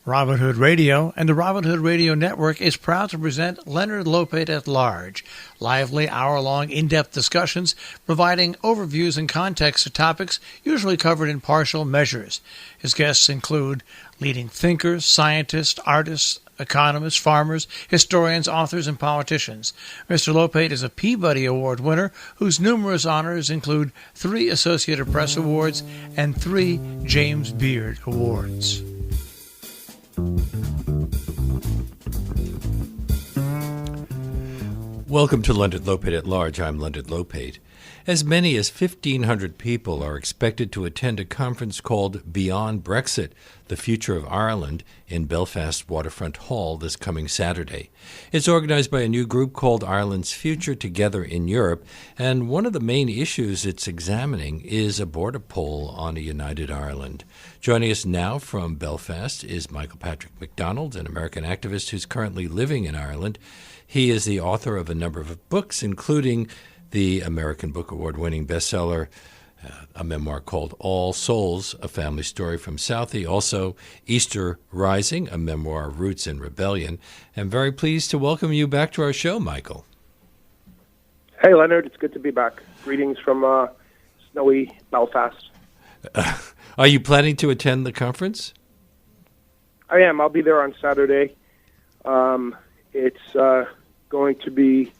Robin Hood Radio and the Robin Hood Radio Network is proud to present Leonard Lopate at Large, lively hour-long in-depth discussions providing overviews and context to topics usually covered in partial measures. His guests include leading thinkers, scientists, artists, economists, farmers, historians, authors, and politicians. Mr. Lopate is a Peabody Award winner whose numerous honors include 3 Associated Press Awards and 3 James Beard Awards. Welcome to Leonard Lopate at Large. I'm Leonard Lopate. As many as 1,500 people are expected to attend a conference called Beyond Brexit, the Future of Ireland, in Belfast Waterfront Hall this coming Saturday. It's organized by a new group called Ireland's Future Together in Europe, and one of the main issues it's examining is a border poll on a united Ireland. Joining us now from Belfast is Michael Patrick MacDonald, an American activist who's currently living in Ireland. He is the author of a number of books, including the American Book Award-winning bestseller, a memoir called All Souls, A Family Story from Southie. Also, Easter Rising, a memoir, Roots in Rebellion. I'm very pleased to welcome you back to our show, Michael. Hey, Leonard. It's good to be back. Greetings from snowy Belfast. Are you planning to attend the conference? I am. I'll be there on Saturday. It's going to be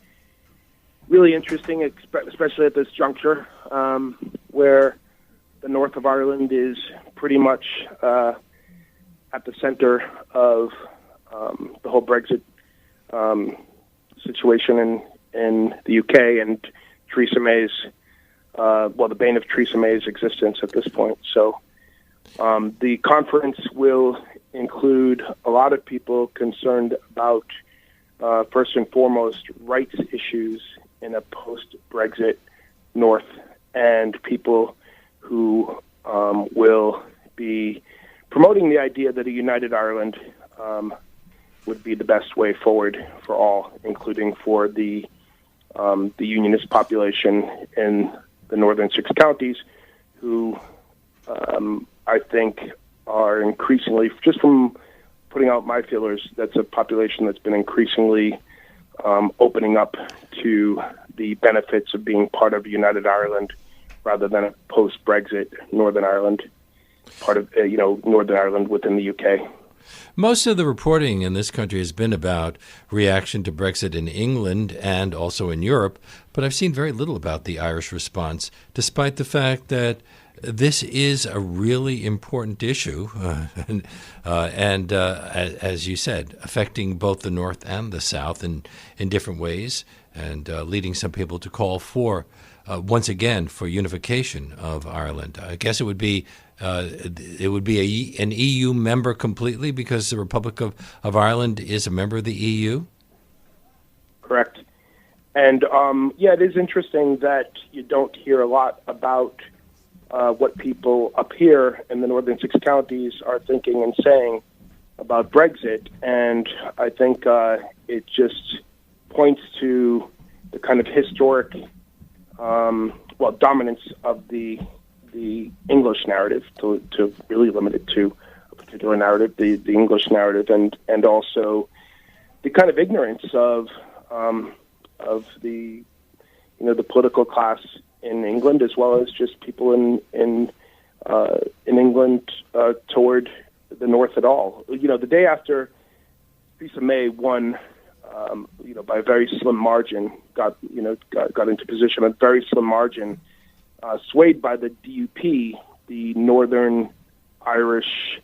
really interesting, especially at this juncture, where the north of Ireland is pretty much at the center of the whole Brexit situation in the UK, and Theresa May's, the bane of Theresa May's existence at this point. So the conference will include a lot of people concerned about, first and foremost, rights issues in a post-Brexit North, and people who will be promoting the idea that a united Ireland would be the best way forward for all, including for the unionist population in the northern 6 counties, who I think are increasingly, just from putting out my feelers, that's a population that's been increasingly opening up to the benefits of being part of United Ireland rather than a post-Brexit Northern Ireland, part of, Northern Ireland within the UK. Most of the reporting in this country has been about reaction to Brexit in England and also in Europe, but I've seen very little about the Irish response, despite the fact that this is a really important issue, and as you said, affecting both the North and the South in different ways, and leading some people to call for, once again, for unification of Ireland. I guess it would be an EU member completely, because the Republic of Ireland is a member of the EU? Correct. And, it is interesting that you don't hear a lot about what people up here in the northern 6 counties are thinking and saying about Brexit. And I think it just points to the kind of historic, dominance of the English narrative, to really limit it to a particular narrative, the English narrative, and also the kind of ignorance of the political class in England, as well as just people in England toward the North at all. The day after Theresa May won, by a very slim margin, got into position at a very slim margin, swayed by the DUP, the Northern Irish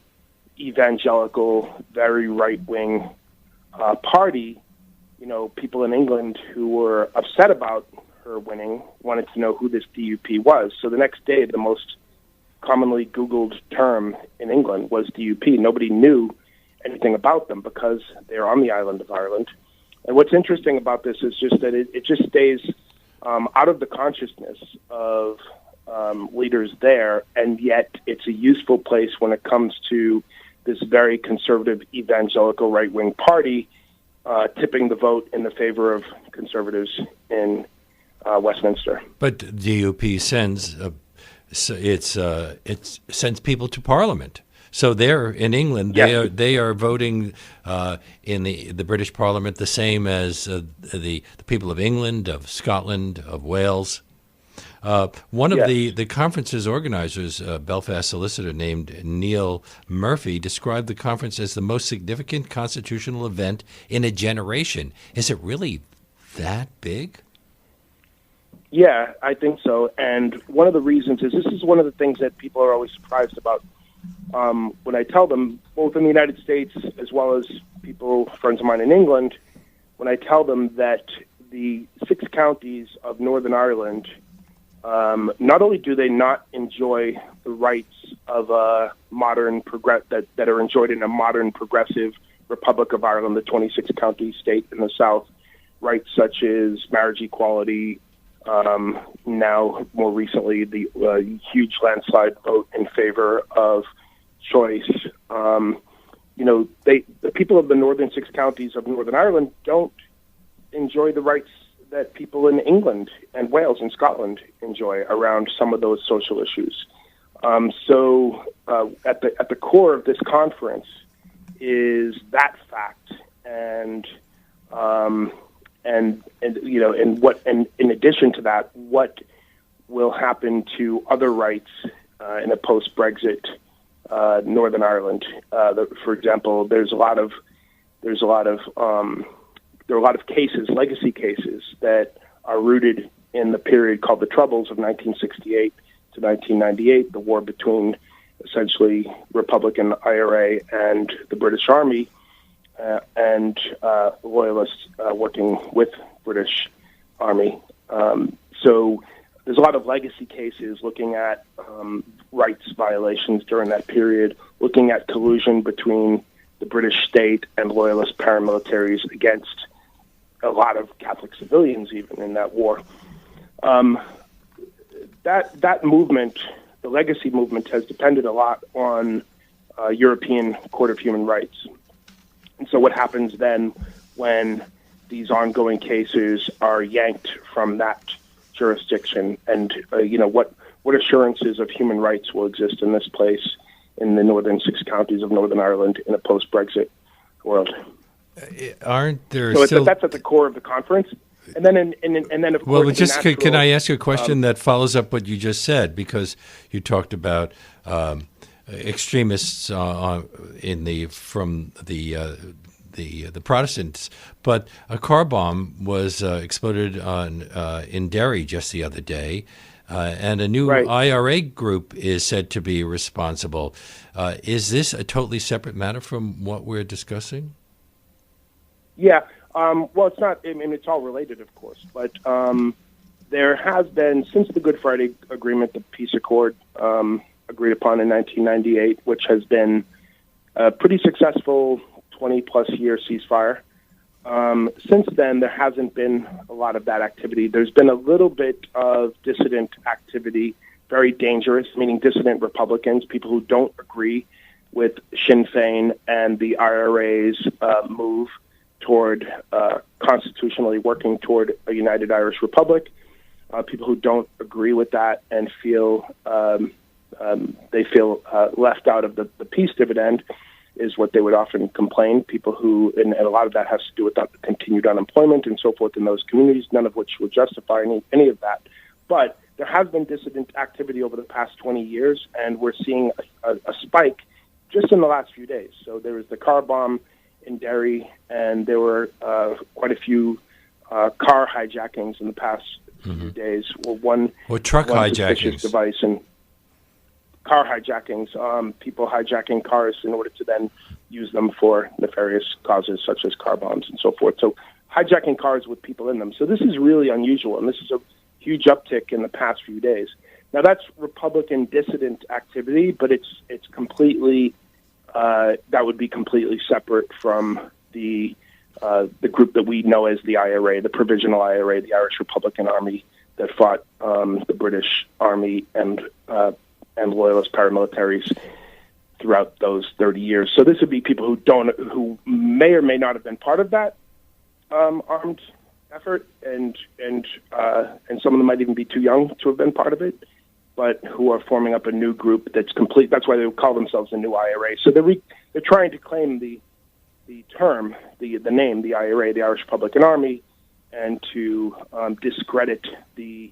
evangelical, very right-wing party. People in England who were upset about her winning wanted to know who this DUP was. So the next day, the most commonly Googled term in England was DUP. Nobody knew anything about them because they're on the island of Ireland. And what's interesting about this is just that it just stays out of the consciousness of leaders there, and yet it's a useful place when it comes to this very conservative evangelical right-wing party tipping the vote in the favor of conservatives in Westminster. But DUP sends it sends people to Parliament. So they're in England. Yes. They are voting in the British Parliament the same as the people of England, of Scotland, of Wales. One of Yes. the conference's organizers, a Belfast solicitor named Neil Murphy, described the conference as the most significant constitutional event in a generation. Is it really that big? Yeah, I think so. And one of the reasons is this is one of the things that people are always surprised about when I tell them, both in the United States as well as friends of mine in England, when I tell them that the 6 counties of Northern Ireland, not only do they not enjoy the rights of a that are enjoyed in a modern progressive Republic of Ireland, the 26 county state in the south, rights such as marriage equality, now more recently the huge landslide vote in favor of choice. The people of the northern 6 counties of Northern Ireland don't enjoy the rights that people in England and Wales and Scotland enjoy around some of those social issues. So at the core of this conference is that fact, and in addition to that, what will happen to other rights in a post-Brexit Northern Ireland? For example, there are a lot of cases, legacy cases, that are rooted in the period called the Troubles of 1968 to 1998, the war between essentially Republican IRA and the British Army, and loyalists working with British Army. So there's a lot of legacy cases looking at rights violations during that period, looking at collusion between the British state and loyalist paramilitaries against a lot of Catholic civilians, even in that war. That movement, the legacy movement, has depended a lot on European Court of Human Rights. And so what happens then when these ongoing cases are yanked from that jurisdiction, and what assurances of human rights will exist in this place in the northern 6 counties of Northern Ireland in a post-Brexit world? Aren't there so still... that's at the core of the conference. And then, of course... Well, just can I ask you a question that follows up what you just said? Because you talked about extremists from the Protestants, but a car bomb was exploded in Derry just the other day, and a new IRA group is said to be responsible. Is this a totally separate matter from what we're discussing? Yeah. Well, it's not. I mean, it's all related, of course. But there has been, since the Good Friday Agreement, the peace accord agreed upon in 1998, which has been a pretty successful 20-plus year ceasefire. Since then, there hasn't been a lot of that activity. There's been a little bit of dissident activity, very dangerous, meaning dissident Republicans, people who don't agree with Sinn Féin and the IRA's move toward constitutionally working toward a united Irish Republic. People who don't agree with that and feel left out of the peace dividend is what they would often complain. People who, and a lot of that has to do with continued unemployment and so forth in those communities, none of which would justify any of that. But there has been dissident activity over the past 20 years, and we're seeing a spike just in the last few days. So there was the car bomb in Derry, and there were quite a few car hijackings in the past few days. Truck hijackings. Device and car hijackings, people hijacking cars in order to then use them for nefarious causes such as car bombs and so forth. So hijacking cars with people in them. So this is really unusual, and this is a huge uptick in the past few days. Now that's Republican dissident activity, but it's completely that would be completely separate from the group that we know as the IRA, the Provisional IRA, the Irish Republican Army that fought the British Army and loyalist paramilitaries throughout those 30 years. So this would be people who may or may not have been part of that armed effort, and some of them might even be too young to have been part of it. but who are forming up a new group that's complete. That's why they call themselves the New IRA. So they're trying to claim the term, the name, the IRA, the Irish Republican Army, and to discredit the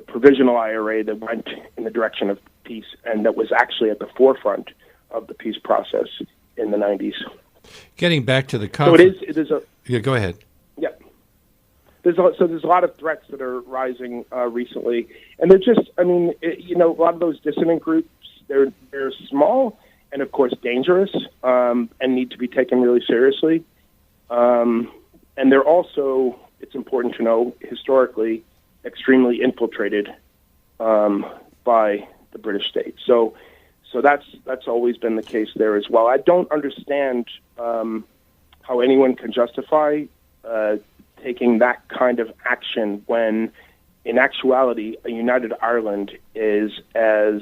provisional IRA that went in the direction of peace and that was actually at the forefront of the peace process in the 90s. Getting back to the conference. So it is a... Yeah, go ahead. Yeah. There's a lot of threats that are rising recently. And they're just, a lot of those dissident groups, they're small and, of course, dangerous and need to be taken really seriously. And they're also, it's important to know, historically, extremely infiltrated by the British state. So that's always been the case there as well. I don't understand how anyone can justify taking that kind of action when, in actuality, a united Ireland is as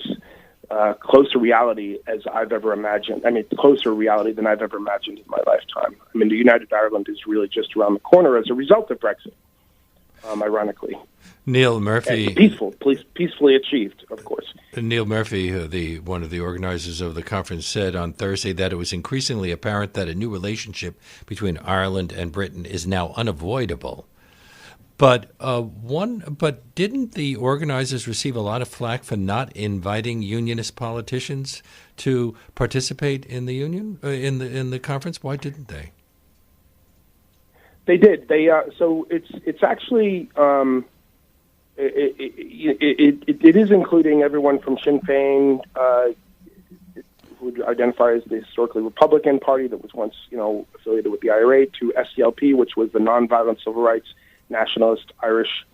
close to reality as I've ever imagined. Closer reality than I've ever imagined in my lifetime. The united Ireland is really just around the corner as a result of Brexit, ironically. Neil Murphy, peacefully achieved, of course. Neil Murphy, one of the organizers of the conference, said on Thursday that it was increasingly apparent that a new relationship between Ireland and Britain is now unavoidable. But didn't the organizers receive a lot of flack for not inviting unionist politicians to participate in the union in the conference? Why didn't they? They did. So it's actually. It is including everyone from Sinn Féin, who would identify as the historically Republican Party that was once, affiliated with the IRA, to SDLP, which was the nonviolent civil rights nationalist Irish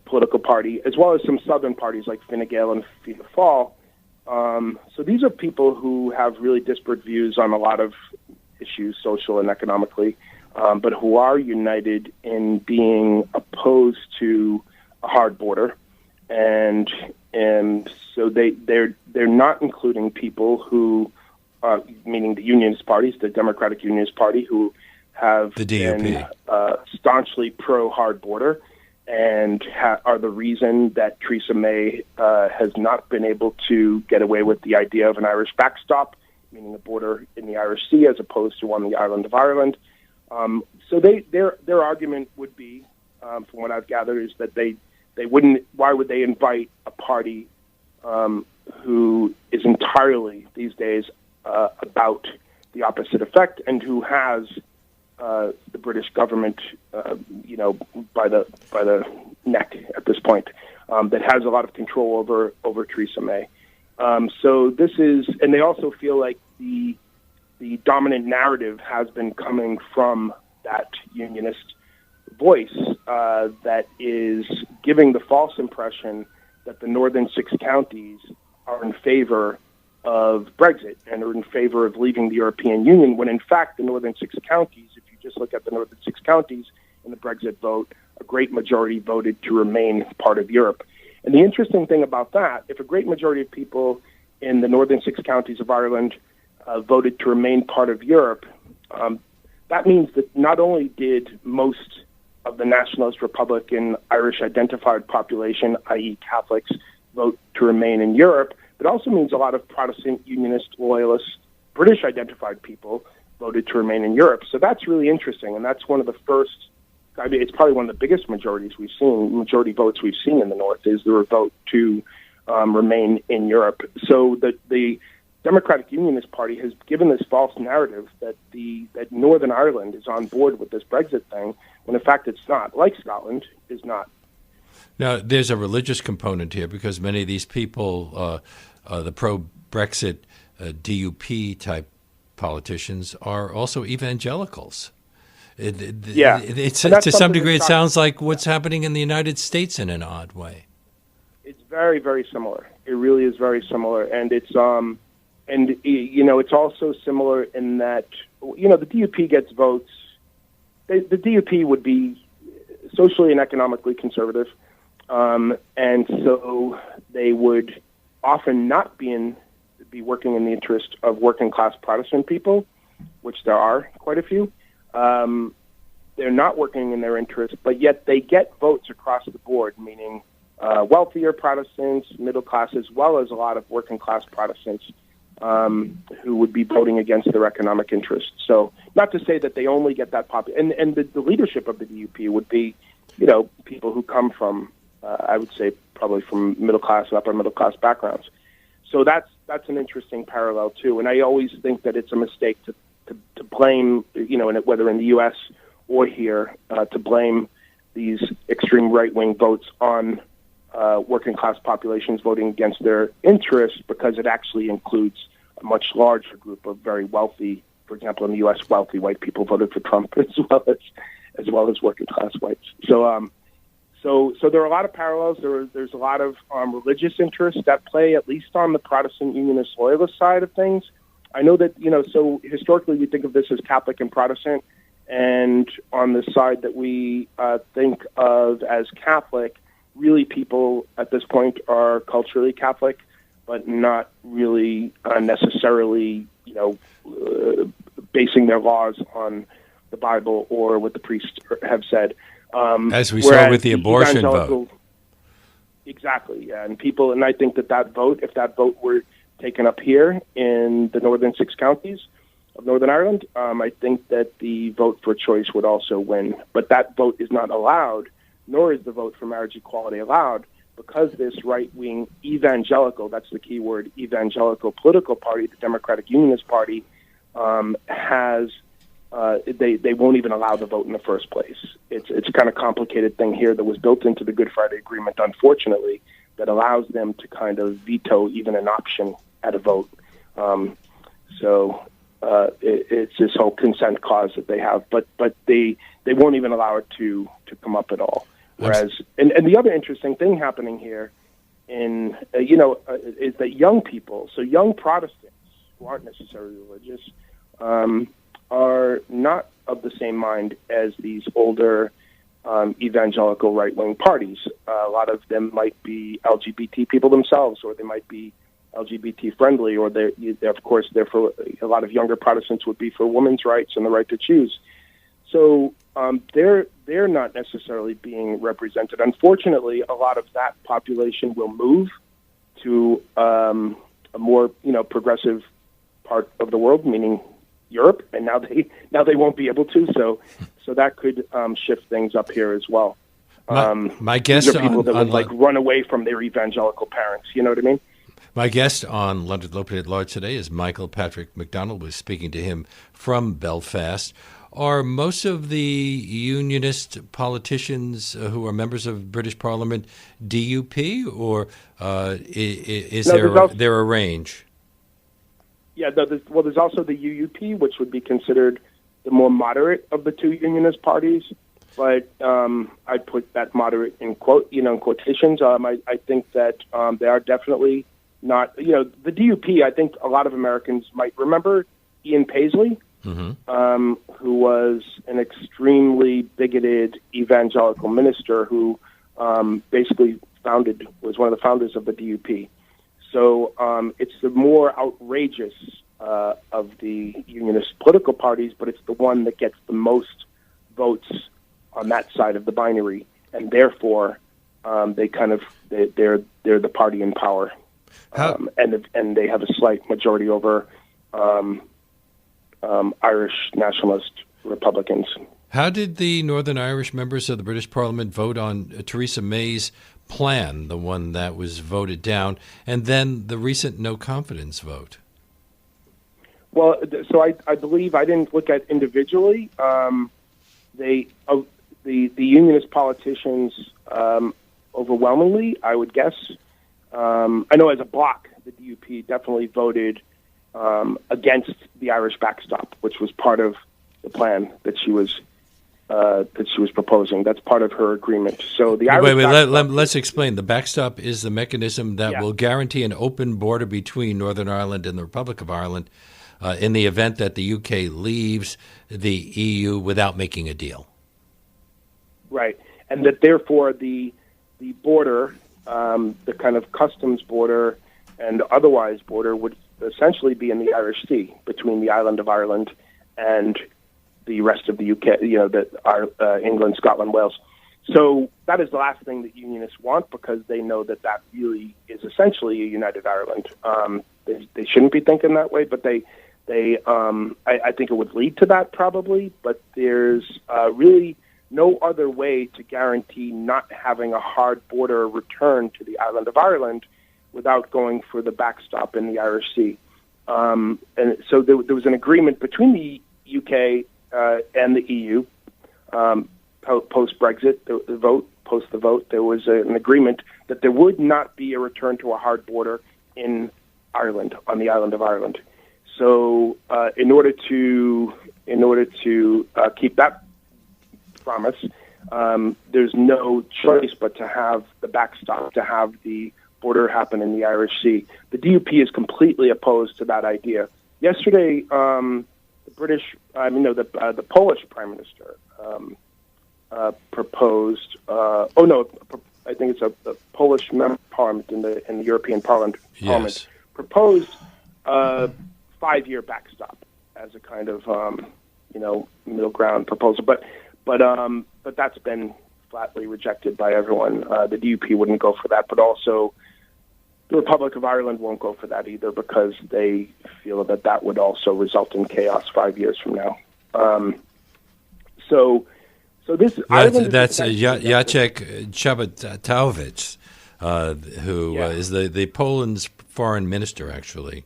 political party, as well as some southern parties like Fine Gael and Fianna Fáil. So these are people who have really disparate views on a lot of issues, social and economically. But who are united in being opposed to a hard border, and so they're not including people who, meaning the Unionist parties, the Democratic Unionist Party, who have the DUP. Been staunchly pro hard border, and are the reason that Theresa May has not been able to get away with the idea of an Irish backstop, meaning a border in the Irish Sea as opposed to on the island of Ireland. So their argument would be, from what I've gathered, is that they wouldn't. Why would they invite a party who is entirely these days about the opposite effect, and who has the British government, by the neck at this point, that has a lot of control over Theresa May. So this is, and they also feel like the dominant narrative has been coming from that unionist voice that is giving the false impression that the northern six counties are in favor of Brexit and are in favor of leaving the European Union, when in fact the northern six counties, if you just look at the northern six counties in the Brexit vote, a great majority voted to remain part of Europe. And the interesting thing about that, if a great majority of people in the northern six counties of Ireland voted to remain part of Europe, that means that not only did most of the nationalist Republican Irish identified population, i.e. Catholics, vote to remain in Europe, but also means a lot of Protestant, Unionist, Loyalist, British identified people voted to remain in Europe. So that's really interesting, and that's one of the first, it's probably one of the biggest majority votes we've seen in the North, is the vote to remain in Europe. So the Democratic Unionist Party has given this false narrative that Northern Ireland is on board with this Brexit thing, when in fact it's not. Like Scotland, is not. Now, there's a religious component here, because many of these people, the pro-Brexit DUP-type politicians, are also evangelicals. It's to some degree, it sounds like what's happening in the United States in an odd way. It's very, very similar. It really is very similar, and it's it's also similar in that the DUP gets votes. The DUP would be socially and economically conservative, and so they would often not be working in the interest of working class Protestant people, which there are quite a few. They're not working in their interest, but yet they get votes across the board, meaning wealthier Protestants, middle class, as well as a lot of working class Protestants who would be voting against their economic interests. So not to say that they only get that popular, and the leadership of the DUP would be, people who come from, I would say, probably from middle class and upper middle class backgrounds. So that's an interesting parallel too. And I always think that it's a mistake to blame, whether in the U.S. or here, to blame these extreme right-wing votes on working class populations voting against their interests, because it actually includes a much larger group of very wealthy, for example, in the U.S., wealthy white people voted for Trump as well as working class whites. So there are a lot of parallels. There's a lot of religious interests that play, at least on the Protestant Unionist Loyalist side of things. I know that, so historically we think of this as Catholic and Protestant, and on the side that we think of as Catholic, really people at this point are culturally Catholic, but not really necessarily, basing their laws on the Bible or what the priests have said. As we saw with the abortion vote. Exactly, yeah. And I think that vote, if that vote were taken up here in the northern 6 counties of Northern Ireland, I think that the vote for choice would also win. But that vote is not allowed, nor is the vote for marriage equality allowed, because this right-wing evangelical, that's the key word, evangelical political party, the Democratic Unionist Party, has... they won't even allow the vote in the first place. It's a kind of complicated thing here that was built into the Good Friday Agreement, unfortunately, that allows them to kind of veto even an option at a vote. It's this whole consent clause that they have, but they won't even allow it to come up at all. Whereas, and the other interesting thing happening here is that young people, so young Protestants who aren't necessarily religious, are not of the same mind as these older evangelical right-wing parties. A lot of them might be LGBT people themselves, or they might be LGBT-friendly, or of course, they're for a lot of younger Protestants would be for women's rights and the right to choose. So they're not necessarily being represented. Unfortunately, a lot of that population will move to a more progressive part of the world, meaning Europe, and now they won't be able to. So that could shift things up here as well. My guest these are people that would run away from their evangelical parents. You know what I mean? My guest on Leonard Lopate at Large today is Michael Patrick MacDonald. We're speaking to him from Belfast. Are most of the unionist politicians who are members of British Parliament DUP, or is there a range? Yeah, there's also the UUP, which would be considered the more moderate of the two unionist parties. But I put that moderate in quotations. I think that they are definitely not. The DUP. I think a lot of Americans might remember Ian Paisley, who was an extremely bigoted evangelical minister who basically was one of the founders of the DUP. So it's the more outrageous of the unionist political parties, but it's the one that gets the most votes on that side of the binary, and therefore they're the party in power, and they have a slight majority over Irish nationalist Republicans. How did the Northern Irish members of the British Parliament vote on Theresa May's plan, the one that was voted down, and then the recent no confidence vote? Well, so I believe, I didn't look at individually. The unionist politicians overwhelmingly, I would guess. I know as a bloc, the DUP definitely voted against the Irish backstop, which was part of the plan that she was proposing. That's part of her agreement. So the Irish let's explain. The backstop is the mechanism that will guarantee an open border between Northern Ireland and the Republic of Ireland in the event that the UK leaves the EU without making a deal. Right, and that therefore the border, the kind of customs border and otherwise border, would essentially be in the Irish Sea between the island of Ireland and the rest of the UK, England, Scotland, Wales. So that is the last thing that unionists want, because they know that that really is essentially a united Ireland. They shouldn't be thinking that way, but I think it would lead to that probably. But there's really no other way to guarantee not having a hard border return to the island of Ireland without going for the backstop in the Irish Sea. And so there was an agreement between the UK and the EU. Post-Brexit, post the vote, there was an agreement that there would not be a return to a hard border in Ireland, on the island of Ireland. So, in order to keep that promise, there's no choice but to have the backstop, to have the border happen in the Irish Sea. The DUP is completely opposed to that idea. Yesterday, the Polish Prime Minister proposed. I think it's a Polish member of Parliament in the European Parliament. Yes. Proposed a 5-year backstop as a kind of middle ground proposal, but that's been flatly rejected by everyone. The DUP wouldn't go for that, but also the Republic of Ireland won't go for that either, because they feel that would also result in chaos 5 years from now. So this that's Jacek Czaputowicz, who is the Poland's foreign minister. Actually,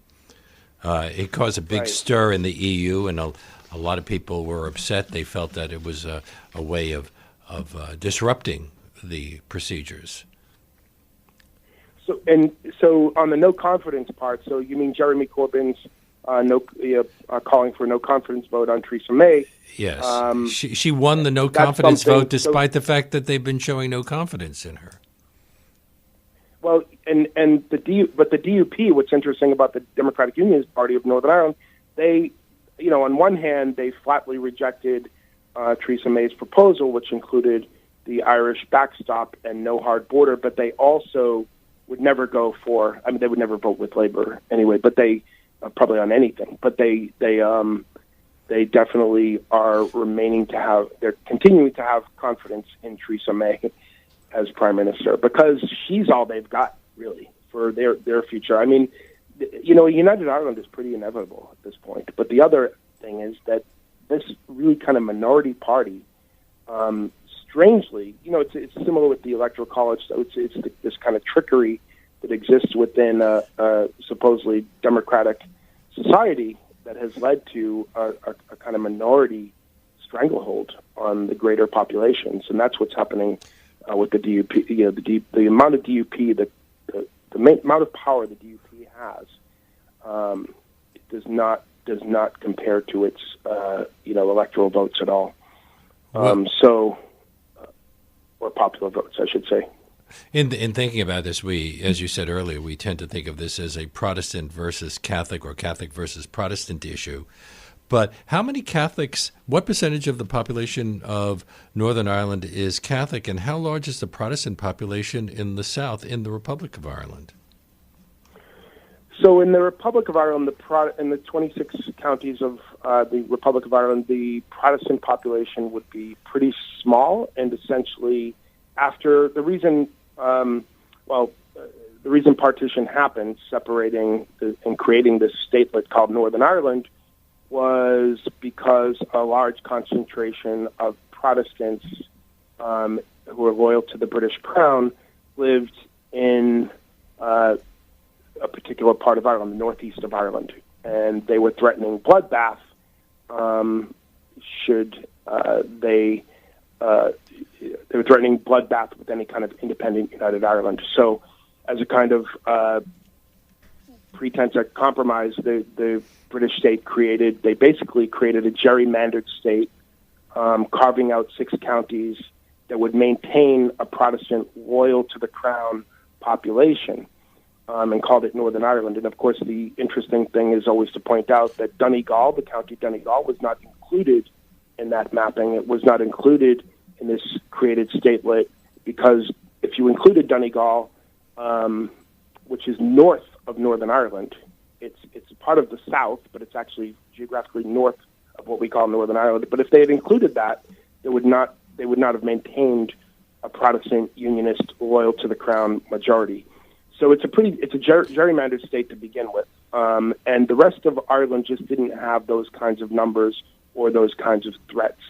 it caused a big stir in the EU, and a lot of people were upset. They felt that it was a way of disrupting the procedures. So on the no confidence part, so you mean Jeremy Corbyn's calling for a no confidence vote on Theresa May? Yes, she won the no confidence vote despite the fact that they've been showing no confidence in her. Well, but the DUP, what's interesting about the Democratic Unionist Party of Northern Ireland, they, on one hand, they flatly rejected Theresa May's proposal, which included the Irish backstop and no hard border, but they also would never go for. I mean, they would never vote with Labour anyway, but they probably on anything. But they definitely are they're continuing to have confidence in Theresa May as Prime Minister, because she's all they've got really for their future. I mean, United Ireland is pretty inevitable at this point. But the other thing is that this really kind of minority party, strangely, it's similar with the Electoral College. So it's this kind of trickery that exists within a supposedly democratic society that has led to a kind of minority stranglehold on the greater populations, and that's what's happening with the DUP. The amount of DUP, the amount of power the DUP has, does not compare to its electoral votes at all. Or popular votes, I should say. In thinking about this, as you said earlier, we tend to think of this as a Protestant versus Catholic or Catholic versus Protestant issue. But how many Catholics, what percentage of the population of Northern Ireland is Catholic, and how large is the Protestant population in the South, in the Republic of Ireland? So in the Republic of Ireland, in the 26 counties of the Republic of Ireland, the Protestant population would be pretty small, and essentially after the reason partition happened, separating and creating this statelet called Northern Ireland, was because a large concentration of Protestants who were loyal to the British Crown lived in a particular part of Ireland, the northeast of Ireland, and they were threatening bloodbath should they were threatening bloodbath with any kind of independent United Ireland. So, as a kind of pretense of compromise, the British state basically created a gerrymandered state, carving out 6 counties that would maintain a Protestant loyal to the Crown population, and called it Northern Ireland. And of course, the interesting thing is always to point out that Donegal, the county Donegal, was not included in that mapping. It was not included in this created statelet, because if you included Donegal, which is north of Northern Ireland, it's part of the South, but it's actually geographically north of what we call Northern Ireland. But if they had included that, they would not have maintained a Protestant Unionist loyal to the Crown majority. So it's a gerrymandered state to begin with, and the rest of Ireland just didn't have those kinds of numbers or those kinds of threats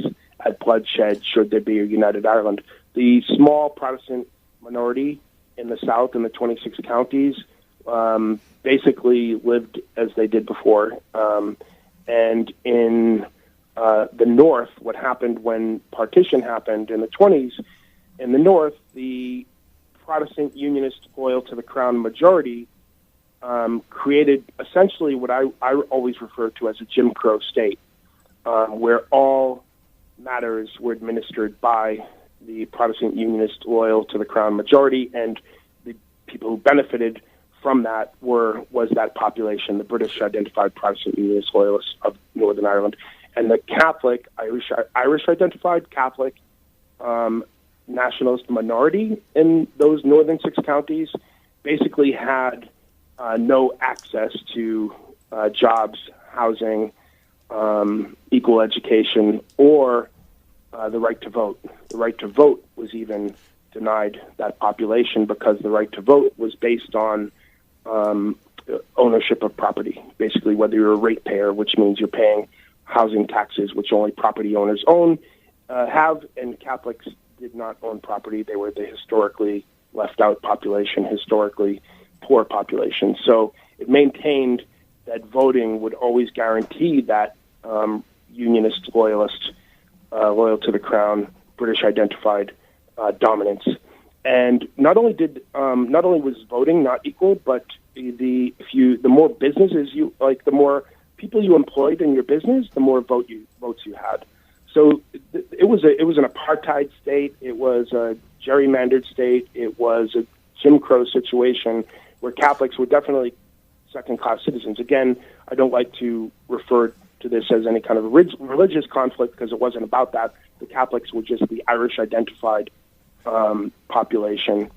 at bloodshed should there be a united Ireland. The small Protestant minority in the South, in the 26 counties, basically lived as they did before. And in the North, what happened when partition happened in the 20s, in the North, the Protestant Unionist loyal to the Crown majority created essentially what I always refer to as a Jim Crow state, where all matters were administered by the Protestant Unionist loyal to the Crown majority, and the people who benefited from that was that population, the British-identified Protestant Unionist loyalists of Northern Ireland. And the Catholic, Irish-identified Catholic nationalist minority in those northern 6 counties basically had no access to jobs, housing, equal education, or the right to vote. The right to vote was even denied that population because the right to vote was based on ownership of property. Basically, whether you're a ratepayer, which means you're paying housing taxes, which only property owners have, and Catholics did not own property. They were the historically left out population, historically poor population. So it maintained that voting would always guarantee that Unionist loyalist, loyal to the Crown, British-identified dominance. And not only was voting not equal, but the more businesses the more people you employed in your business, the more votes you had. So it was an apartheid state. It was a gerrymandered state. It was a Jim Crow situation where Catholics were definitely second-class citizens. Again, I don't like to refer to this as any kind of religious conflict because it wasn't about that. The Catholics were just the Irish-identified population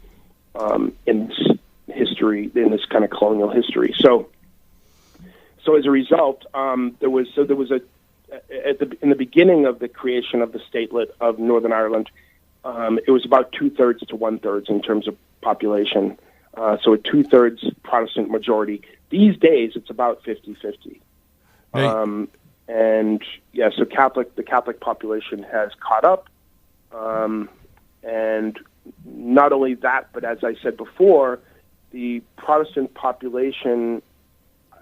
in this history, in this kind of colonial history. So as a result, there was in the beginning of the creation of the statelet of Northern Ireland, it was about 2/3 to 1/3 in terms of population. So a 2/3 Protestant majority. These days, it's about 50-50. Right. And yeah, so the Catholic population has caught up. And not only that, but as I said before, the Protestant population,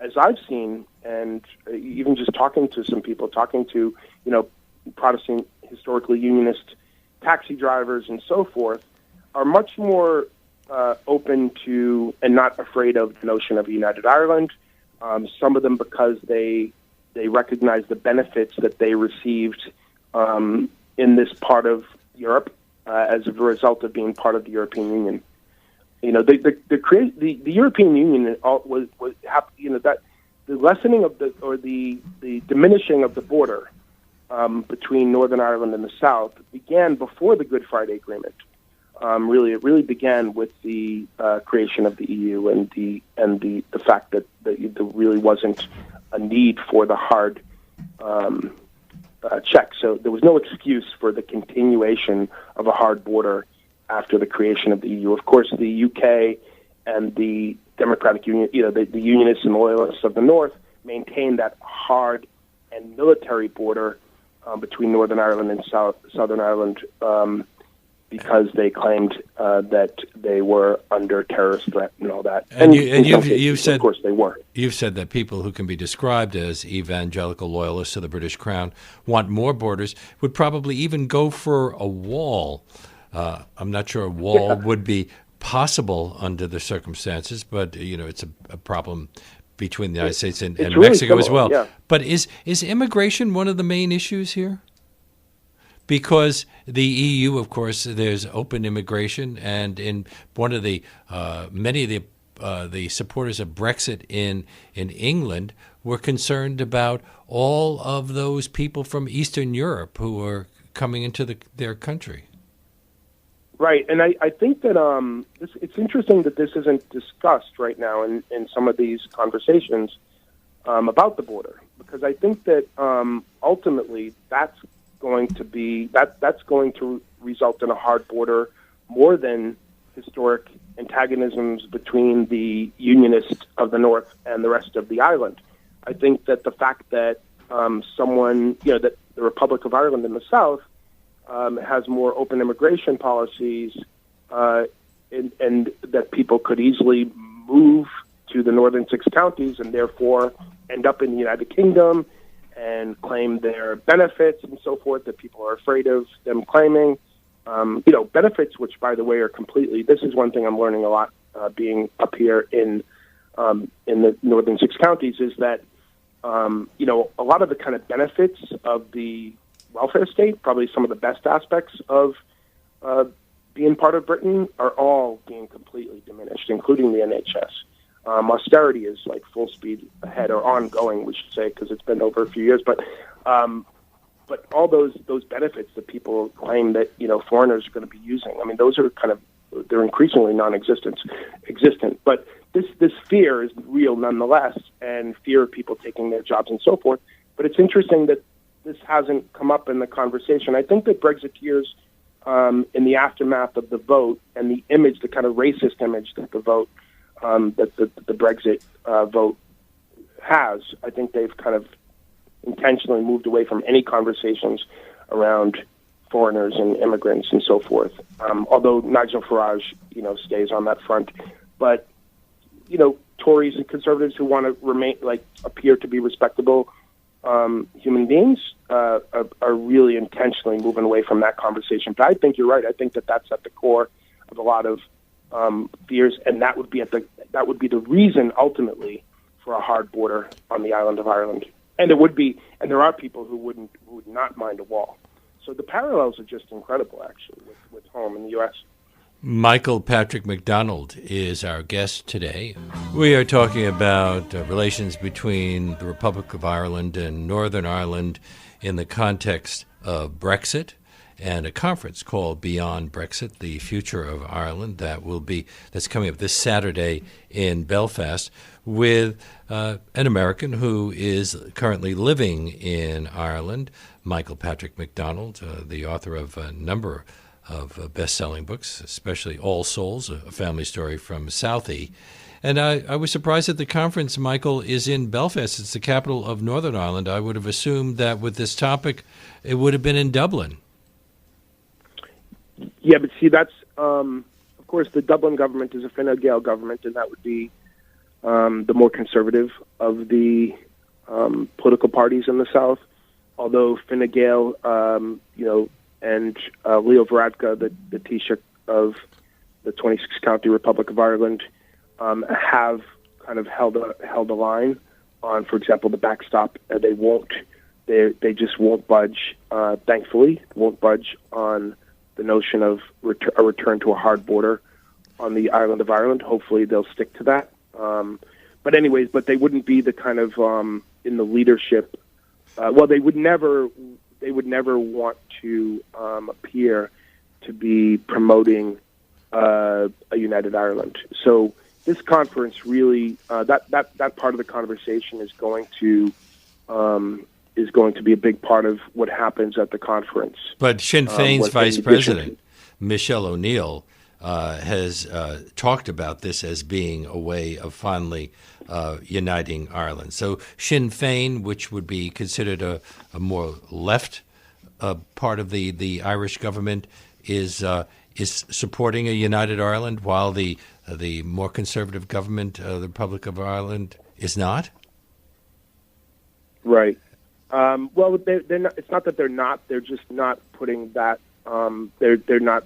as I've seen, and even just talking to some people, Protestant historically Unionist taxi drivers and so forth, are much more open to and not afraid of the notion of a united Ireland. Some of them because they recognize the benefits that they received in this part of Europe as a result of being part of the European Union. The European Union was that the lessening of the diminishing of the border between Northern Ireland and the South began before the Good Friday Agreement. It really began with the creation of the EU and the fact that there really wasn't a need for the hard check. So there was no excuse for the continuation of a hard border after the creation of the EU. Of course, the UK and the Democratic Union, the Unionists and Loyalists of the North maintained that hard and military border between Northern Ireland and Southern Ireland because they claimed that they were under terrorist threat and all that. And you've said, of course, they were. You've said that people who can be described as evangelical loyalists to the British Crown want more borders, would probably even go for a wall. I'm not sure a wall would be possible under the circumstances, but it's a problem between the United States and really Mexico as well. Yeah. But is immigration one of the main issues here? Because the EU, of course, there's open immigration, and in one of the many of the supporters of Brexit in England were concerned about all of those people from Eastern Europe who are coming into their country. Right, and I think that it's interesting that this isn't discussed right now in some of these conversations about the border, because I think that ultimately that's going to result in a hard border more than historic antagonisms between the Unionists of the North and the rest of the island. I think that the fact that that the Republic of Ireland in the South has more open immigration policies, and that people could easily move to the northern six counties and therefore end up in the United Kingdom and claim their benefits and so forth, that people are afraid of them claiming. Benefits, which, by the way, are completely, this is one thing I'm learning a lot being up here in the northern six counties, is that, a lot of the kind of benefits of the welfare state, probably some of the best aspects of being part of Britain, are all being completely diminished, including the NHS. Austerity is like full speed ahead, or ongoing, we should say, because it's been over a few years. But all those benefits that people claim that foreigners are going to be using, I mean, those are they're increasingly non-existent. But this fear is real nonetheless, and fear of people taking their jobs and so forth. But it's interesting that this hasn't come up in the conversation. I think that Brexiteers, in the aftermath of the vote and the image, the kind of racist image that the vote, that the Brexit vote has, I think they've kind of intentionally moved away from any conversations around foreigners and immigrants and so forth. Although Nigel Farage, stays on that front, but Tories and Conservatives who want to appear to be respectable human beings are really intentionally moving away from that conversation. But I think you're right. I think that that's at the core of a lot of fears, and that would be the reason ultimately for a hard border on the island of Ireland. And there are people who would not mind a wall. So the parallels are just incredible, actually, with home in the U.S. Michael Patrick MacDonald is our guest today. We are talking about relations between the Republic of Ireland and Northern Ireland in the context of Brexit, and a conference called Beyond Brexit, the Future of Ireland, that's coming up this Saturday in Belfast, with an American who is currently living in Ireland, Michael Patrick MacDonald, the author of a number of best-selling books, especially All Souls, a family story from Southie. And I was surprised that the conference, Michael, is in Belfast. It's the capital of Northern Ireland. I would have assumed that with this topic, it would have been in Dublin. Yeah, but see, that's, of course, the Dublin government is a Fine Gael government, and that would be the more conservative of the political parties in the South. Although Fine Gael, and Leo Varadkar, the Taoiseach of the 26th County Republic of Ireland, have kind of held a line on, for example, the backstop. They just won't budge. Thankfully, won't budge on the notion of a return to a hard border on the island of Ireland. Hopefully, they'll stick to that. But they wouldn't be the kind of in the leadership. They would never want to appear to be promoting a united Ireland. So this conference really that part of the conversation is going to be a big part of what happens at the conference. But Sinn Féin's Vice President, Michelle O'Neill, has talked about this as being a way of finally uniting Ireland. So Sinn Féin, which would be considered a more left part of the Irish government, is supporting a united Ireland, while the more conservative government, the Republic of Ireland, is not? Right. They're not, it's not that they're not. They're just not putting that. They're not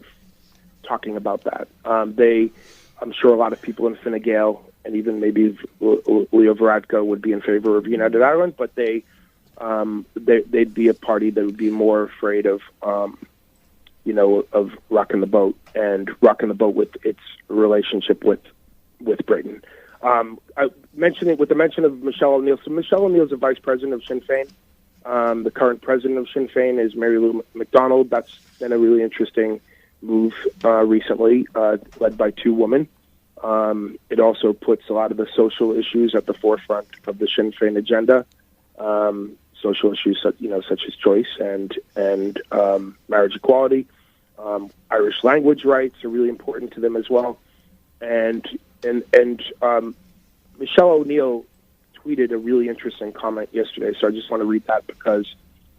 talking about that. I'm sure a lot of people in Fine Gael and even maybe Leo Varadkar would be in favor of United Ireland, but they'd be a party that would be more afraid of rocking the boat with its relationship with Britain. I mentioned it with the mention of Michelle O'Neill. So Michelle O'Neill is the vice president of Sinn Féin. The current president of Sinn Féin is Mary Lou McDonald. That's been a really interesting move recently, led by two women. It also puts a lot of the social issues at the forefront of the Sinn Féin agenda. Social issues, such as choice and marriage equality. Irish language rights are really important to them as well. And Michelle O'Neill tweeted a really interesting comment yesterday, so I just want to read that because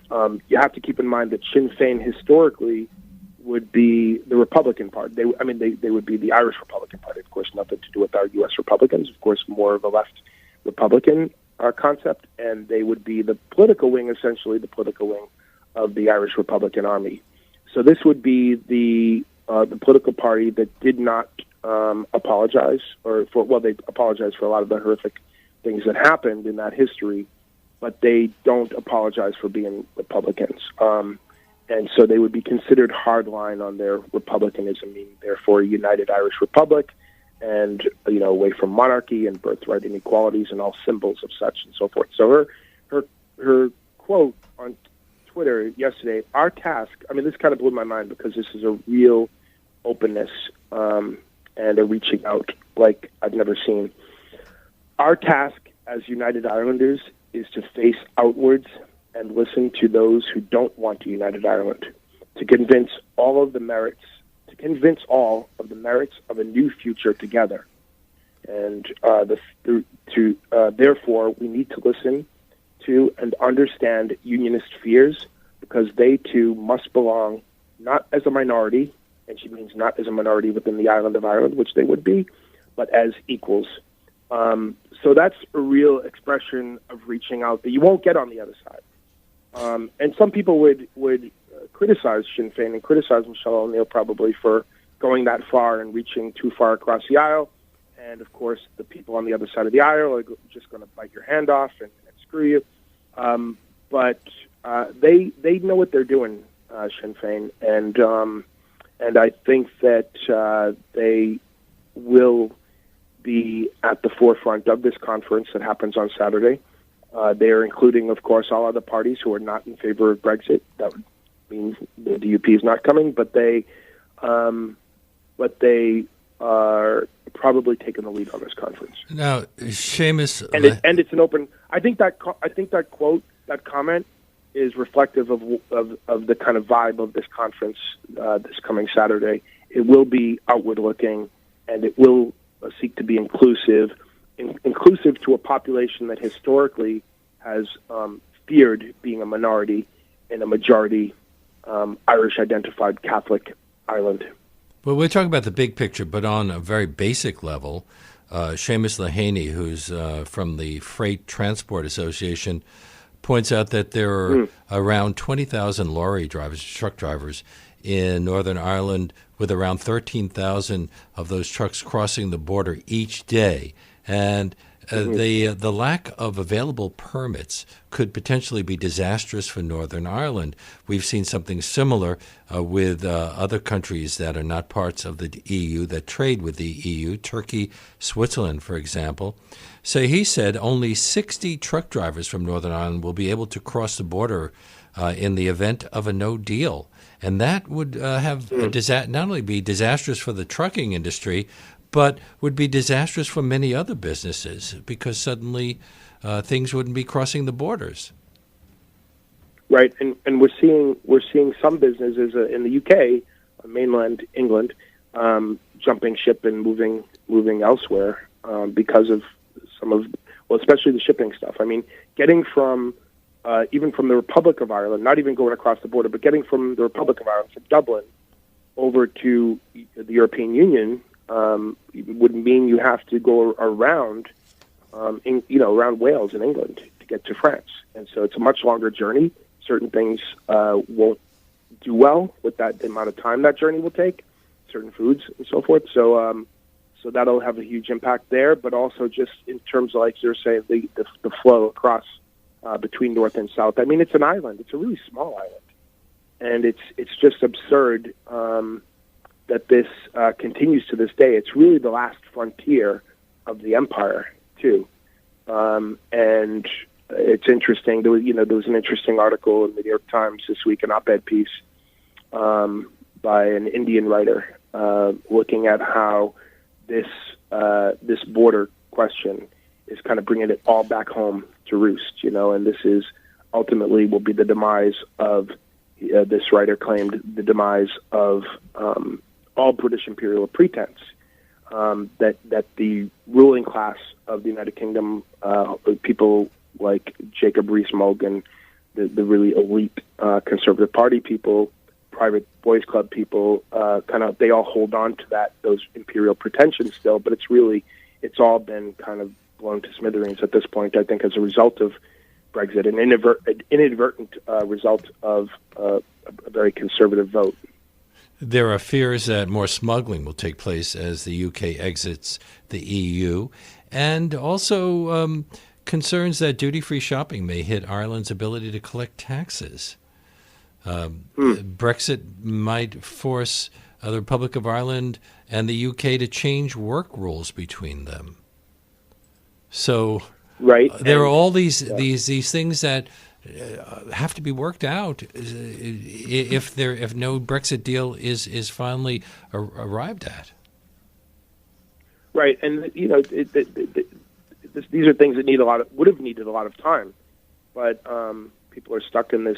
you have to keep in mind that Sinn Féin historically would be the Republican Party. They would be the Irish Republican Party. Of course, nothing to do with our U.S. Republicans. Of course, more of a left Republican concept, and they would be the political wing, essentially the political wing of the Irish Republican Army. So this would be the political party that did not apologize, they apologized for a lot of the horrific things that happened in that history, but they don't apologize for being Republicans. And so they would be considered hardline on their republicanism, meaning therefore a united Irish Republic, and away from monarchy and birthright inequalities and all symbols of such and so forth. So her quote on Twitter yesterday, our task, this kind of blew my mind because this is a real openness and a reaching out like I've never seen. Our task as United Irelanders is to face outwards and listen to those who don't want a united Ireland, to convince all of the merits of a new future together. And therefore, we need to listen to and understand unionist fears, because they too must belong not as a minority, and she means not as a minority within the island of Ireland, which they would be, but as equals. So that's a real expression of reaching out that you won't get on the other side. And some people would criticize Sinn Féin and criticize Michelle O'Neill probably for going that far and reaching too far across the aisle. And, of course, the people on the other side of the aisle are just going to bite your hand off and screw you. But they know what they're doing, Sinn Féin. And I think that they will be at the forefront of this conference that happens on Saturday. They are including, of course, all other parties who are not in favor of Brexit. That would mean the DUP is not coming, but they are probably taking the lead on this conference. Now, Seamus, and it's an open. I think that quote, that comment, is reflective of the kind of vibe of this conference this coming Saturday. It will be outward looking, and it will seek to be inclusive to a population that historically has feared being a minority in a majority Irish-identified Catholic island. Well, we're talking about the big picture, but on a very basic level, Seamus Leahaney, who's from the Freight Transport Association, points out that there are around 20,000 lorry drivers, truck drivers, in Northern Ireland, with around 13,000 of those trucks crossing the border each day. And the lack of available permits could potentially be disastrous for Northern Ireland. We've seen something similar with other countries that are not parts of the EU that trade with the EU, Turkey, Switzerland, for example. So he said only 60 truck drivers from Northern Ireland will be able to cross the border in the event of a no deal. And that would have not only be disastrous for the trucking industry, but would be disastrous for many other businesses, because suddenly things wouldn't be crossing the borders. Right, and we're seeing some businesses in the UK, mainland England, jumping ship and moving elsewhere because of especially the shipping stuff. I mean, getting from even from the Republic of Ireland, not even going across the border, but getting from the Republic of Ireland, from Dublin, over to the European Union would mean you have to go around, around Wales in England to get to France. And so it's a much longer journey. Certain things won't do well with the amount of time that journey will take, certain foods and so forth. So that'll have a huge impact there, but also just in terms of, like you're saying, the flow across between North and South. I mean, it's an island. It's a really small island. And it's just absurd that this continues to this day. It's really the last frontier of the empire, too. And it's interesting. There was an interesting article in the New York Times this week, an op-ed piece by an Indian writer looking at how this border question is kind of bringing it all back home to roost, and this is ultimately will be the demise of this writer claimed, the demise of all British imperial pretense. That the ruling class of the United Kingdom, people like Jacob Rees-Mogg, the really elite Conservative Party people, private boys club people, they all hold on to those imperial pretensions still, but it's all been kind of blown to smithereens at this point, I think, as a result of Brexit, an inadvertent result of a very conservative vote. There are fears that more smuggling will take place as the UK exits the EU, and also concerns that duty-free shopping may hit Ireland's ability to collect taxes. Brexit might force the Republic of Ireland and the UK to change work rules between them. So there are all these things that have to be worked out if no Brexit deal is finally arrived at. Right, and these are things that would have needed a lot of time, but people are stuck in this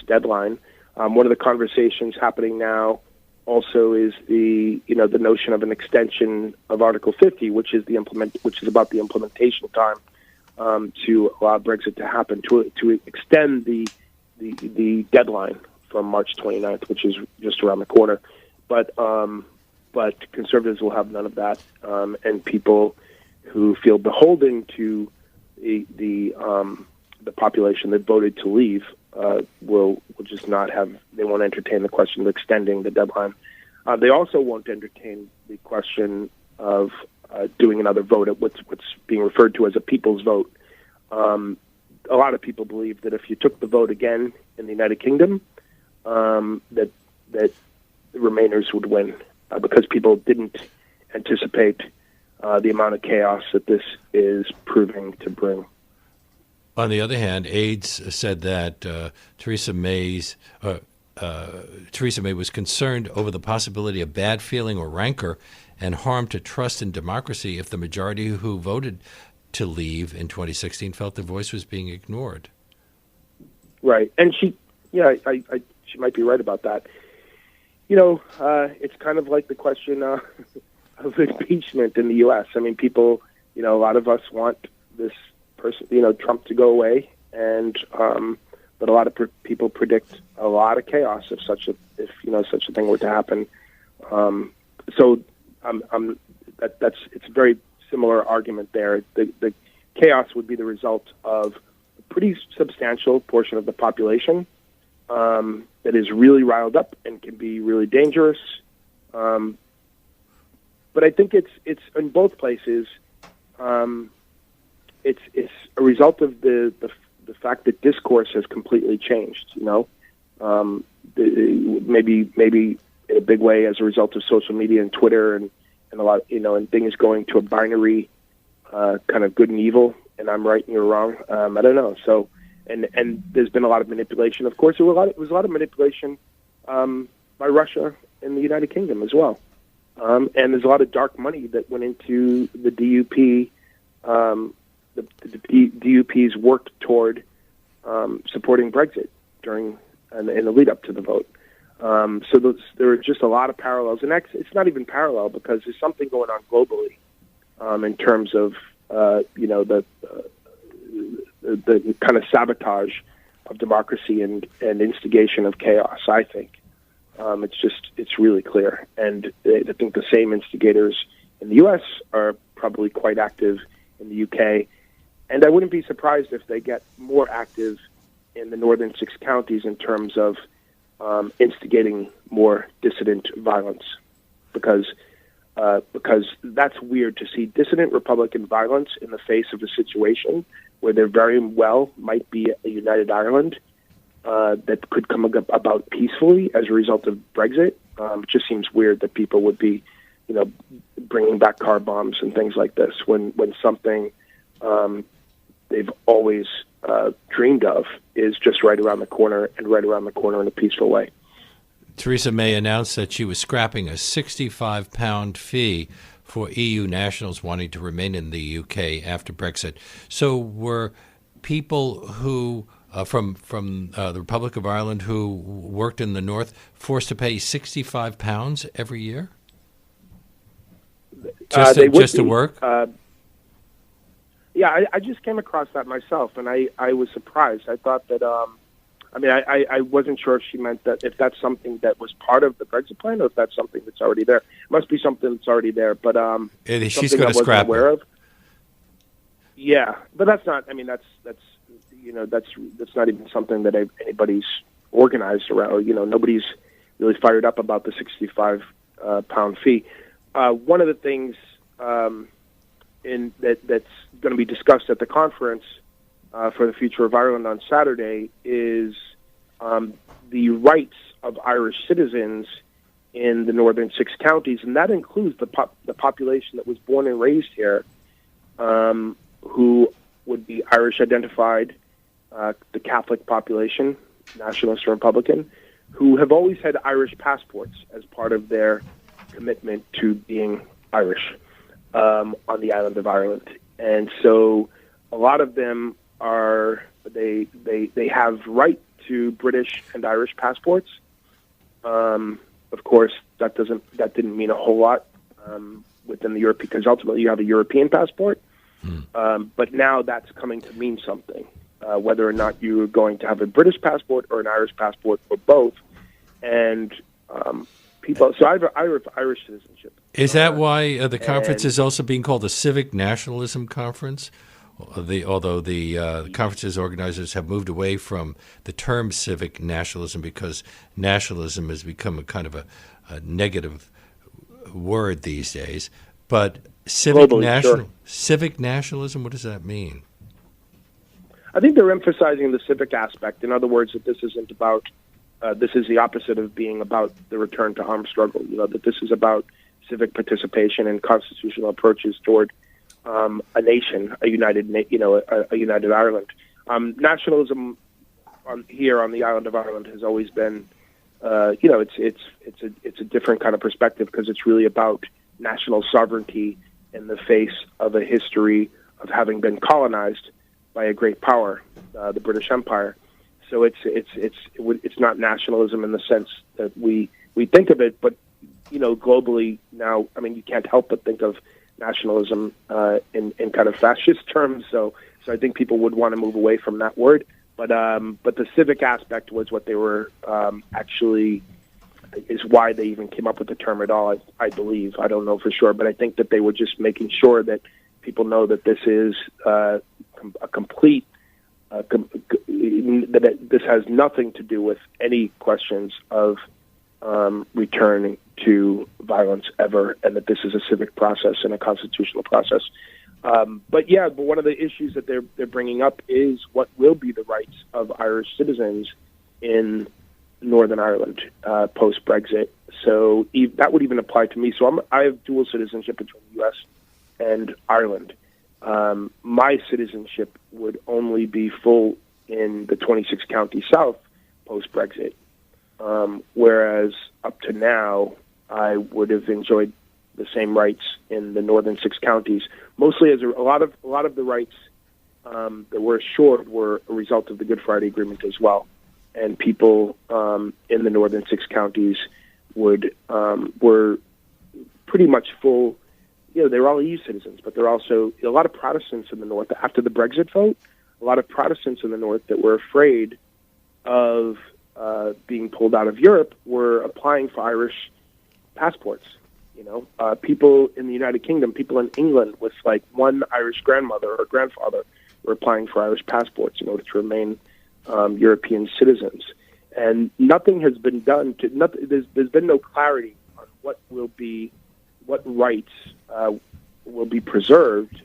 deadline. One of the conversations happening now also is the notion of an extension of Article 50, which is about the implementation time. To allow Brexit to happen, to extend the deadline from March 29th, which is just around the corner. But conservatives will have none of that, and people who feel beholden to the population that voted to leave will just not have. They won't entertain the question of extending the deadline. They also won't entertain the question of doing another vote at what's being referred to as a people's vote. A lot of people believe that if you took the vote again in the United Kingdom, that the Remainers would win because people didn't anticipate the amount of chaos that this is proving to bring. On the other hand, aides said that Theresa May was concerned over the possibility of bad feeling or rancor and harm to trust in democracy if the majority who voted to leave in 2016 felt their voice was being ignored. Right, and she might be right about that. It's kind of like the question of impeachment in the U.S. I mean, people, a lot of us want this person, Trump to go away, and but a lot of people predict a lot of chaos if such a thing were to happen. It's a very similar argument there. The chaos would be the result of a pretty substantial portion of the population that is really riled up and can be really dangerous. But I think it's in both places. It's a result of the fact that discourse has completely changed. Maybe in a big way as a result of social media and Twitter and a lot, and things going to a binary kind of good and evil, and I'm right and you're wrong. I don't know. So, and there's been a lot of manipulation. Of course, it was a lot of manipulation by Russia in the United Kingdom as well. And there's a lot of dark money that went into the DUP. The DUP's worked toward supporting Brexit in the lead up to the vote. So there are just a lot of parallels, and it's not even parallel because there's something going on globally in terms of the kind of sabotage of democracy and instigation of chaos. I think it's really clear, and I think the same instigators in the U.S. are probably quite active in the UK, and I wouldn't be surprised if they get more active in the northern 6 counties in terms of instigating more dissident violence, because that's weird to see dissident Republican violence in the face of a situation where there very well might be a united Ireland that could come about peacefully as a result of Brexit. It just seems weird that people would be, bringing back car bombs and things like this when something they've always dreamed of is just right around the corner and right around the corner in a peaceful way. Theresa May announced that she was scrapping a £65 fee for EU nationals wanting to remain in the UK after Brexit. So were people who from the Republic of Ireland who worked in the North forced to pay £65 every year? Just to work? Yeah, I just came across that myself, and I was surprised. I thought that, I wasn't sure if she meant that, if that's something that was part of the Brexit plan, or if that's something that's already there. It must be something that's already there, but she's going to scrap aware it. Of. Yeah, but that's not. I mean, that's not even something that anybody's organized around. Nobody's really fired up about the 65 pound fee. One of the things that's going to be discussed at the conference for the future of Ireland on Saturday is the rights of Irish citizens in the northern 6 counties, and that includes the population that was born and raised here, who would be Irish identified, the Catholic population, nationalist or Republican, who have always had Irish passports as part of their commitment to being Irish on the island of Ireland. And so a lot of them they have right to British and Irish passports. Of course, that didn't mean a whole lot within the Europe, because ultimately you have a European passport. But now that's coming to mean something, whether or not you're going to have a British passport or an Irish passport or both. And people, so I have Irish citizenship. Is that why the conference is also being called the Civic Nationalism Conference? Although the conference's organizers have moved away from the term civic nationalism, because nationalism has become a kind of a negative word these days. But civic nationalism, what does that mean? I think they're emphasizing the civic aspect. In other words, that this isn't about, this is the opposite of being about the return to armed struggle. That this is about civic participation and constitutional approaches toward a nation, a united Ireland. Nationalism here on the island of Ireland has always been, it's a different kind of perspective, because it's really about national sovereignty in the face of a history of having been colonized by a great power, the British Empire. So it's not nationalism in the sense that we think of it, but globally now, I mean, you can't help but think of nationalism in kind of fascist terms. So I think people would want to move away from that word. But the civic aspect was what they were actually, is why they even came up with the term at all, I believe. I don't know for sure, but I think that they were just making sure that people know that this is a complete, that this has nothing to do with any questions of returning to violence ever, and that this is a civic process and a constitutional process. But one of the issues that they're bringing up is what will be the rights of Irish citizens in Northern Ireland post-Brexit. So that would even apply to me. So I have dual citizenship between the U.S. and Ireland. My citizenship would only be full in the 26 county South post-Brexit, whereas up to now I would have enjoyed the same rights in the northern 6 counties, mostly as a lot of the rights that were assured were a result of the Good Friday Agreement as well. And people in the northern 6 counties were pretty much full. They were all EU citizens, but there are also a lot of Protestants in the north. After the Brexit vote, a lot of Protestants in the north that were afraid of being pulled out of Europe were applying for Irish passports. People in the United Kingdom, people in England with like one Irish grandmother or grandfather were applying for Irish passports in order to remain European citizens. And nothing has been done there's been no clarity on what rights will be preserved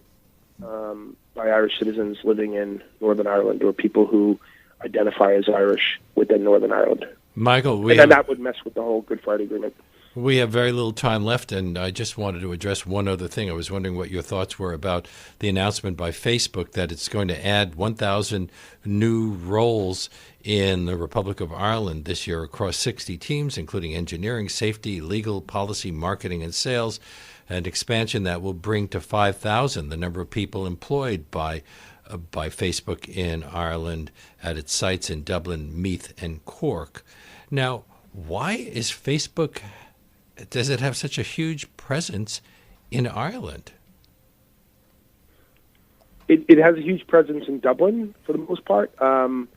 by Irish citizens living in Northern Ireland, or people who identify as Irish within Northern Ireland. Michael, that would mess with the whole Good Friday Agreement. We have very little time left, and I just wanted to address one other thing. I was wondering what your thoughts were about the announcement by Facebook that it's going to add 1,000 new roles in the Republic of Ireland this year across 60 teams, including engineering, safety, legal, policy, marketing, and sales, an expansion that will bring to 5,000 the number of people employed by by Facebook in Ireland at its sites in Dublin, Meath, and Cork. Now, why is Facebook, does it have such a huge presence in Ireland? It has a huge presence in Dublin for the most part, in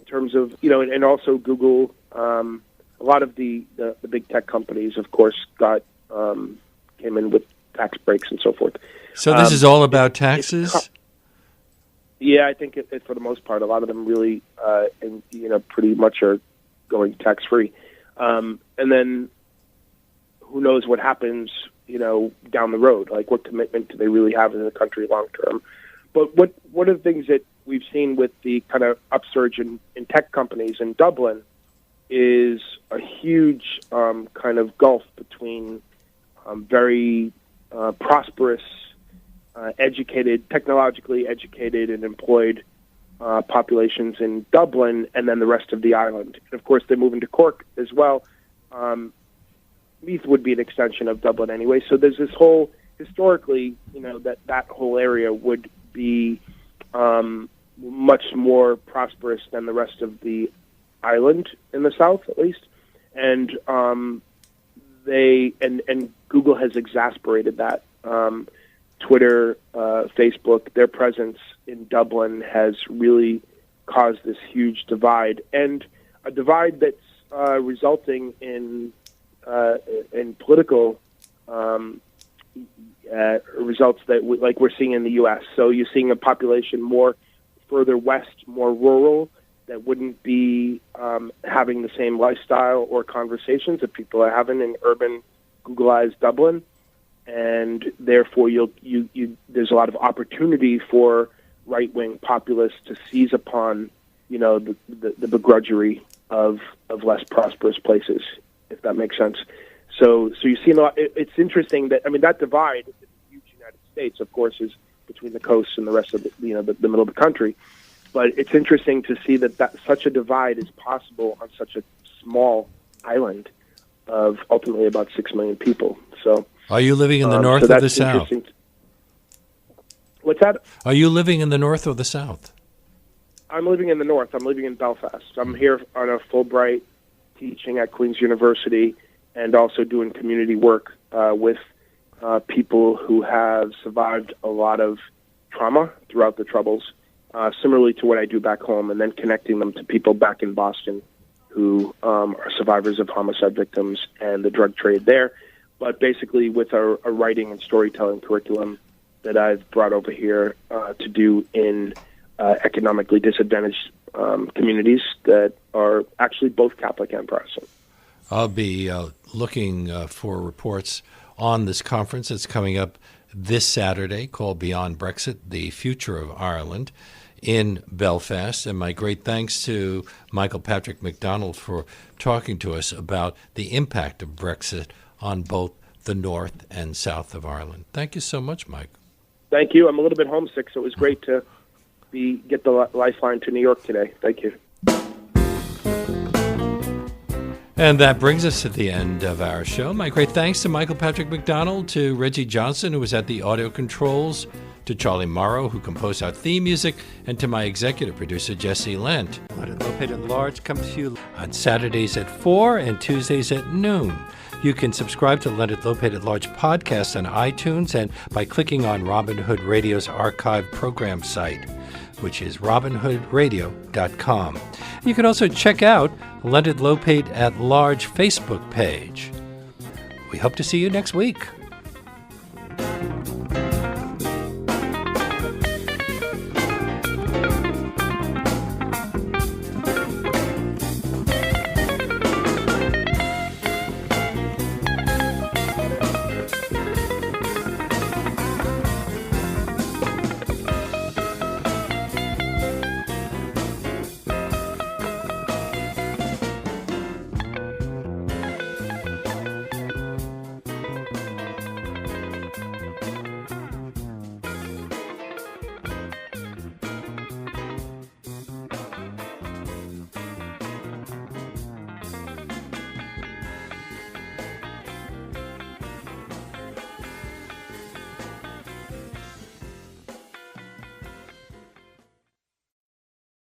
terms of, and also Google. A lot of the big tech companies, of course, came in with tax breaks and so forth. So this is all about taxes? Yeah, I think it for the most part, a lot of them really, pretty much are going tax free. And then who knows what happens, down the road? Like, what commitment do they really have in the country long term? But one of the things that we've seen with the kind of upsurge in tech companies in Dublin is a huge kind of gulf between very prosperous, technologically educated and employed populations in Dublin, and then the rest of the island. And of course, they move into Cork as well. Meath would be an extension of Dublin anyway. So there's this whole, historically, that whole area would be much more prosperous than the rest of the island in the south, at least. And Google has exasperated that. Twitter, Facebook, their presence in Dublin has really caused this huge divide, and a divide that's resulting in political results that like we're seeing in the U.S. So you're seeing a population more further west, more rural, that wouldn't be having the same lifestyle or conversations that people are having in urban, Googleized Dublin, and therefore there's a lot of opportunity for right-wing populists to seize upon, the begrudgery of less prosperous places, if that makes sense. So you see a lot. It's interesting that that divide in the huge United States, of course, is between the coasts and the rest of the middle of the country. But it's interesting to see that such a divide is possible on such a small island of ultimately about 6 million people. So, are you living in the north or the south? What's that? Are you living in the north or the south? I'm living in the north. I'm living in Belfast. I'm here on a Fulbright teaching at Queen's University and also doing community work with people who have survived a lot of trauma throughout the Troubles, similarly to what I do back home, and then connecting them to people back in Boston who are survivors of homicide victims and the drug trade there, but basically with a writing and storytelling curriculum that I've brought over here to do in economically disadvantaged communities that are actually both Catholic and Protestant. I'll be looking for reports on this conference that's coming up this Saturday called Beyond Brexit, the Future of Ireland, in Belfast. And my great thanks to Michael Patrick MacDonald for talking to us about the impact of Brexit on both the north and south of Ireland. Thank you so much, Mike. Thank you. I'm a little bit homesick, so it was great to get the lifeline to New York today. Thank you. And that brings us to the end of our show. My great thanks to Michael Patrick MacDonald, to Reggie Johnson, who was at the audio controls, to Charlie Morrow, who composed our theme music, and to my executive producer, Jesse Lent. Leonard Lopate at Large comes to you on Saturdays at 4 and Tuesdays at noon. You can subscribe to Leonard Lopate at Large podcast on iTunes and by clicking on Robin Hood Radio's archive program site, which is robinhoodradio.com. You can also check out Leonard Lopate at Large Facebook page. We hope to see you next week.